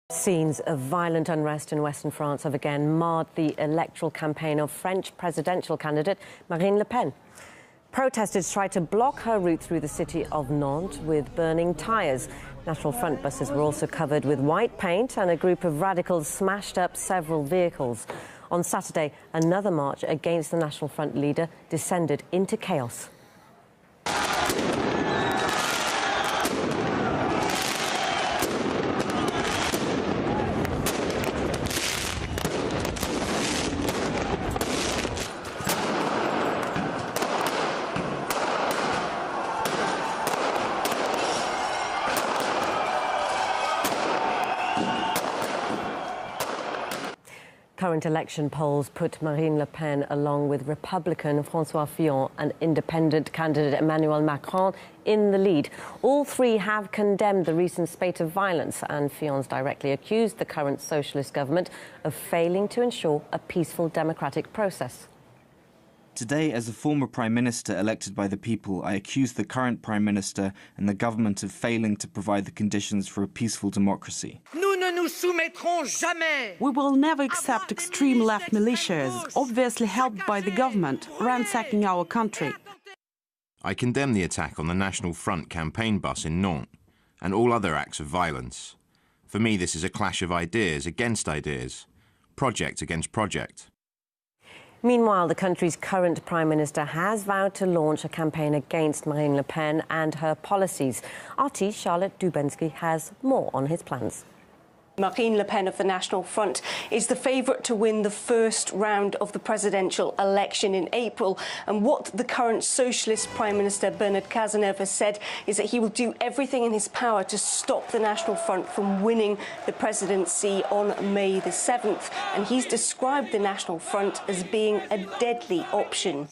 Scenes of violent unrest in western France have again marred the electoral campaign of French presidential candidate Marine Le Pen. Protesters tried to block her route through the city of Nantes with burning tyres. National Front buses were also covered with white paint, and a group of radicals smashed up several vehicles. On Saturday, another march against the National Front leader descended into chaos. Current election polls put Marine Le Pen, along with Republican François Fillon and independent candidate Emmanuel Macron, in the lead. All three have condemned the recent spate of violence, and Fillon's directly accused the current socialist government of failing to ensure a peaceful democratic process. Today, as a former Prime Minister elected by the people, I accuse the current Prime Minister and the government of failing to provide the conditions for a peaceful democracy. We will never accept extreme left militias, obviously helped by the government, ransacking our country. I condemn the attack on the National Front campaign bus in Nantes and all other acts of violence. For me, this is a clash of ideas against ideas, project against project. Meanwhile, the country's current Prime Minister has vowed to launch a campaign against Marine Le Pen and her policies. RT's Charlotte Dubensky has more on his plans. Marine Le Pen of the National Front is the favourite to win the first round of the presidential election in April. And what the current socialist Prime Minister Bernard Cazeneuve has said is that he will do everything in his power to stop the National Front from winning the presidency on May the 7th. And he's described the National Front as being a deadly option.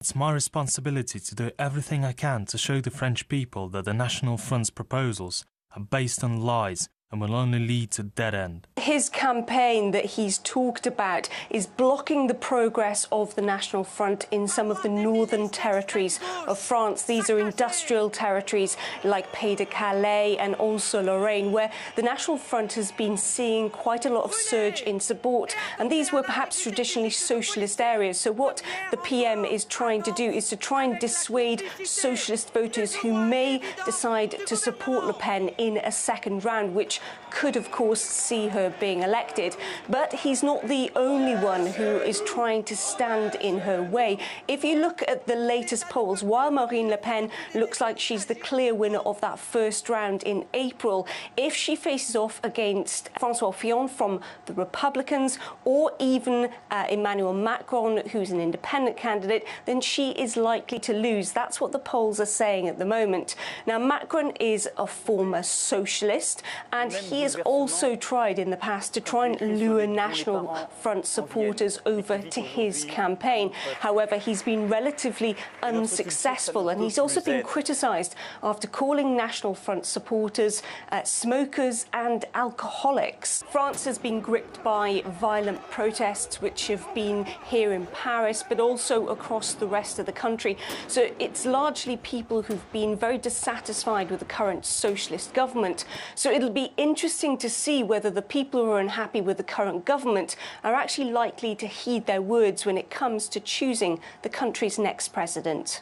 It's my responsibility to do everything I can to show the French people that the National Front's proposals are based on lies and will only lead to dead end. His campaign that he's talked about is blocking the progress of the National Front in some of the northern territories of France. These are industrial territories like Pays de Calais and also Lorraine, where the National Front has been seeing quite a lot of surge in support. And these were perhaps traditionally socialist areas. So what the PM is trying to do is to try and dissuade socialist voters who may decide to support Le Pen in a second round, which could, of course, see her being elected. But he's not the only one who is trying to stand in her way. If you look at the latest polls, while Marine Le Pen looks like she's the clear winner of that first round in April, if she faces off against François Fillon from the Republicans or even Emmanuel Macron, who's an independent candidate, then she is likely to lose. That's what the polls are saying at the moment. Now, Macron is a former socialist, and he has also tried in the past to try and lure National Front supporters over to his campaign. However, he's been relatively unsuccessful, and he's also been criticised after calling National Front supporters smokers and alcoholics. France has been gripped by violent protests, which have been here in Paris, but also across the rest of the country. So it's largely people who've been very dissatisfied with the current socialist government. So it'll be interesting to see whether the people who are unhappy with the current government are actually likely to heed their words when it comes to choosing the country's next president.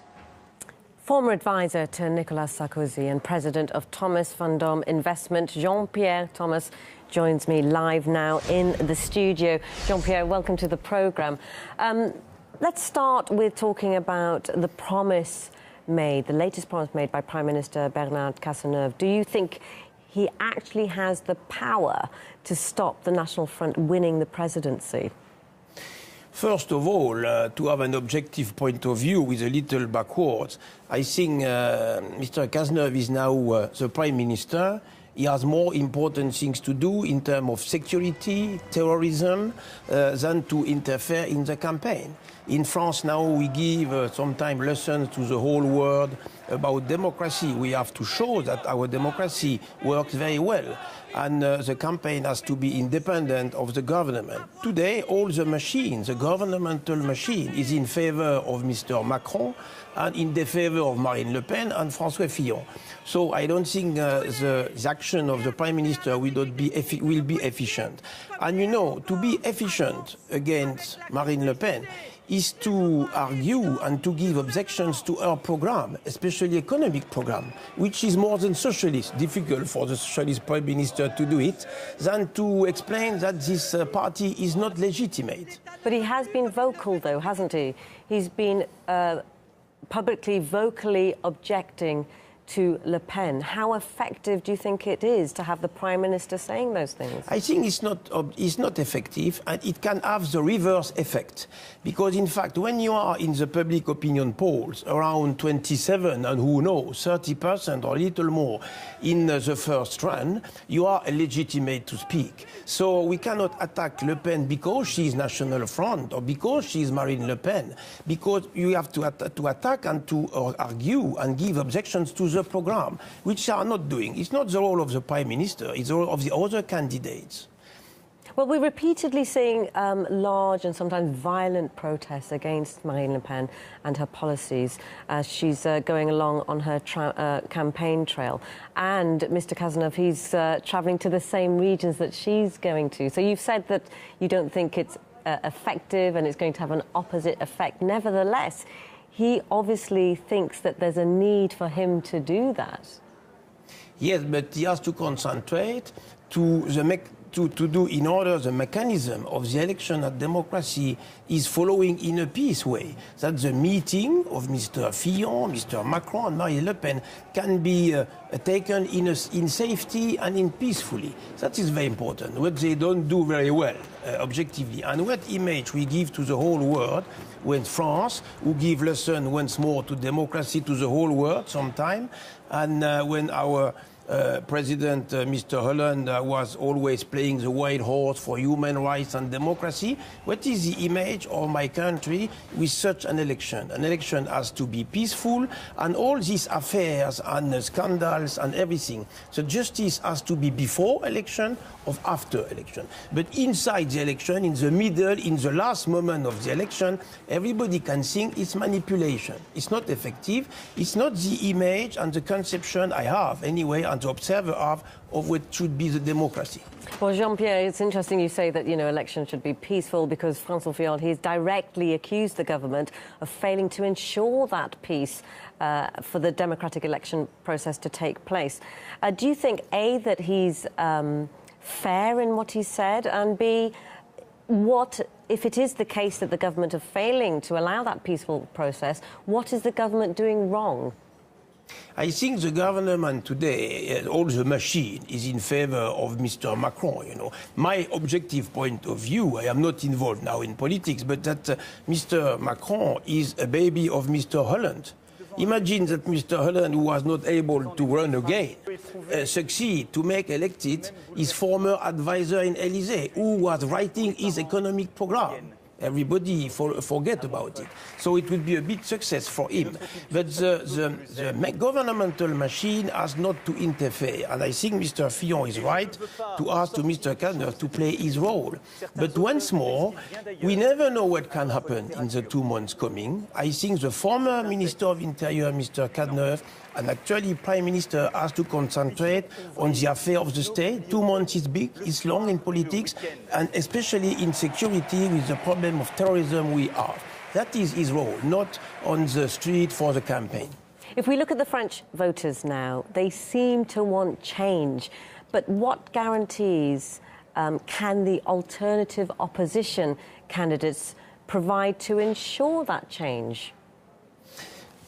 Former advisor to Nicolas Sarkozy and president of Thomas Vendôme Investment, Jean-Pierre Thomas, joins me live now in the studio. Jean-Pierre, welcome to the programme. Let's start with talking about the promise made, the latest promise made by Prime Minister Bernard Cazeneuve. Do you think he actually has the power to stop the National Front winning the presidency? First of all, to have an objective point of view with a little backwards, I think Mr. Cazeneuve is now the Prime Minister. He has more important things to do in terms of security, terrorism, than to interfere in the campaign. In France now we give sometimes lessons to the whole world about democracy. We have to show that our democracy works very well. and the campaign has to be independent of the government. Today, all the machines, the governmental machine, is in favor of Mr. Macron and in favor of Marine Le Pen and François Fillon. So I don't think the action of the Prime Minister will be efficient. And you know, to be efficient against Marine Le Pen is to argue and to give objections to her program, especially economic program, which is more than socialist, difficult for the socialist Prime Minister to do it, than to explain that this party is not legitimate. But he has been vocal, though, hasn't he? He's been publicly, vocally objecting to Le Pen. How effective do you think it is to have the Prime Minister saying those things? I think it's not effective, and it can have the reverse effect. Because, in fact, when you are in the public opinion polls around 27 and who knows, 30% or a little more in the first run, you are illegitimate to speak. So we cannot attack Le Pen because she is National Front or because she is Marine Le Pen, because you have to attack and to argue and give objections to the program, which they are not doing. It's not the role of the Prime Minister, it's the role of the other candidates. Well, we're repeatedly seeing large and sometimes violent protests against Marine Le Pen and her policies as she's going along on her campaign trail. And Mr. Cazeneuve, he's travelling to the same regions that she's going to. So you've said that you don't think it's effective and it's going to have an opposite effect. Nevertheless, he obviously thinks that there's a need for him to do that. Yes, but he has to concentrate to do in order the mechanism of the election and democracy is following in a peace way. That the meeting of Mr. Fillon, Mr. Macron and Marine Le Pen can be taken in safety and in peacefully. That is very important, what they don't do very well, objectively. And what image we give to the whole world when France, who give lesson once more to democracy to the whole world sometime, and when our President Mr. Holland was always playing the white horse for human rights and democracy. What is the image of my country with such an election? An election has to be peaceful, and all these affairs and scandals and everything. So justice has to be before election or after election. But inside the election, in the middle, in the last moment of the election, everybody can think it's manipulation. It's not effective. It's not the image and the conception I have anyway, and the observer of what should be the democracy. Well, Jean-Pierre, it's interesting you say that, elections should be peaceful because François Fillon, he's directly accused the government of failing to ensure that peace for the democratic election process to take place. Do you think, A, that he's fair in what he said, and B, what, if it is the case that the government are failing to allow that peaceful process, what is the government doing wrong? I think the government today, all the machine, is in favor of Mr. Macron, My objective point of view, I am not involved now in politics, but that Mr. Macron is a baby of Mr. Holland. Imagine that Mr. Holland, who was not able to run again, succeed to make elected his former advisor in Élysée, who was writing his economic program. Everybody forget about it. So it would be a big success for him. But the governmental machine has not to interfere. And I think Mr. Fillon is right to ask to Mr. Cazeneuve to play his role. But once more, we never know what can happen in the 2 months coming. I think the former Minister of Interior, Mr. Cazeneuve, and actually Prime Minister has to concentrate on the affair of the state. 2 months is big, it's long in politics, and especially in security with the problem of terrorism we have. That is his role, not on the street for the campaign. If we look at the French voters now, they seem to want change. But what guarantees can the alternative opposition candidates provide to ensure that change?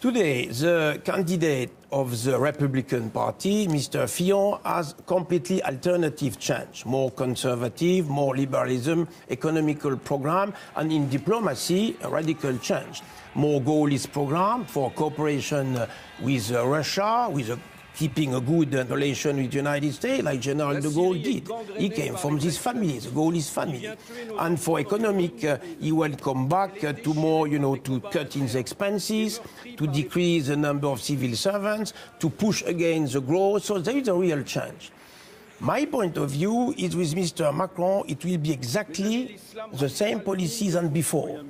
Today, the candidate of the Republican Party, Mr. Fillon, has completely alternative change, more conservative, more liberalism, economical program, and in diplomacy, a radical change. More goalist program for cooperation with Russia, with keeping a good relation with the United States, like General de Gaulle did. He came from this family, the Gaullist family. And for economic, he will come back to more, to cut in the expenses, to decrease the number of civil servants, to push against the growth. So there is a real change. My point of view is with Mr. Macron, it will be exactly the same policy than before.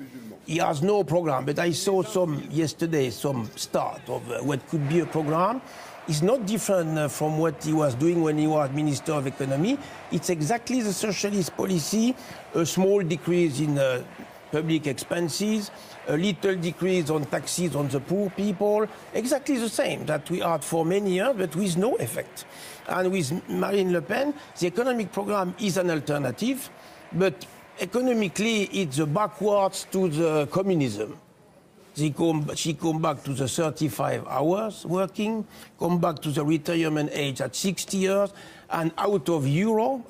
He has no program, but I saw yesterday some start of what could be a program. It's not different from what he was doing when he was Minister of Economy. It's exactly the socialist policy, a small decrease in public expenses, a little decrease on taxes on the poor people, exactly the same that we had for many years, but with no effect. And with Marine Le Pen, the economic program is an alternative, but economically it's backwards to the communism. She come back to the 35 hours working, come back to the retirement age at 60 years, and out of euro,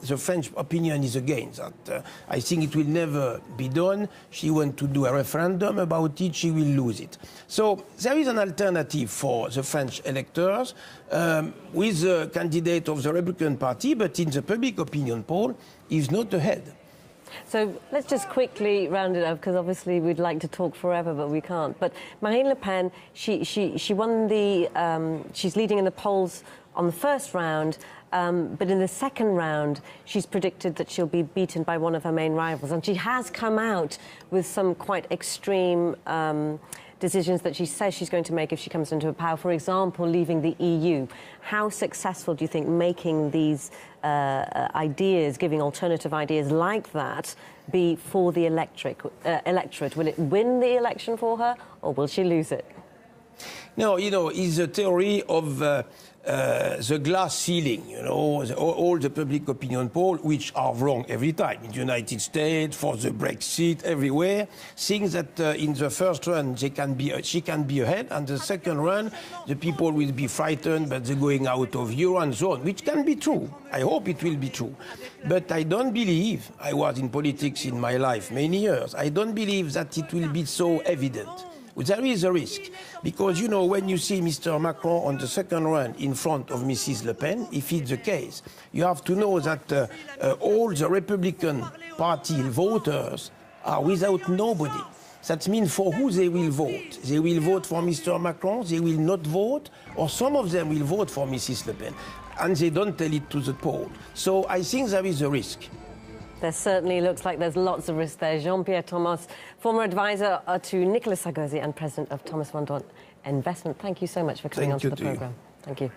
the French opinion is against that. I think it will never be done. She wants to do a referendum about it, she will lose it. So there is an alternative for the French electors with the candidate of the Republican Party, but in the public opinion poll, he's not ahead. So let's just quickly round it up, because obviously we'd like to talk forever, but we can't. But Marine Le Pen, she won the... she's leading in the polls on the first round, but in the second round, she's predicted that she'll be beaten by one of her main rivals. And she has come out with some quite extreme decisions that she says she's going to make if she comes into power. For example, leaving the EU. How successful do you think making these ideas, giving alternative ideas like that, be for the electorate? Will it win the election for her, or will she lose it? No, you know, it's a theory of the glass ceiling, you know, all the public opinion polls, which are wrong every time, in the United States, for the Brexit, everywhere, think that in the first run she can be ahead, and the second run the people will be frightened, but they're going out of euro and so on, which can be true. I hope it will be true. But I don't believe, I was in politics in my life many years, I don't believe that it will be so evident. There is a risk, because, you know, when you see Mr. Macron on the second run in front of Mrs. Le Pen, if it's the case, you have to know that all the Republican Party voters are without nobody. That means for who they will vote. They will vote for Mr. Macron, they will not vote, or some of them will vote for Mrs. Le Pen, and they don't tell it to the poll. So I think there is a risk. There certainly looks like there's lots of risk there. Jean-Pierre Thomas, former advisor to Nicolas Sarkozy and president of Thomas Vendôme Investment. Thank you so much for coming onto the programme. Thank you.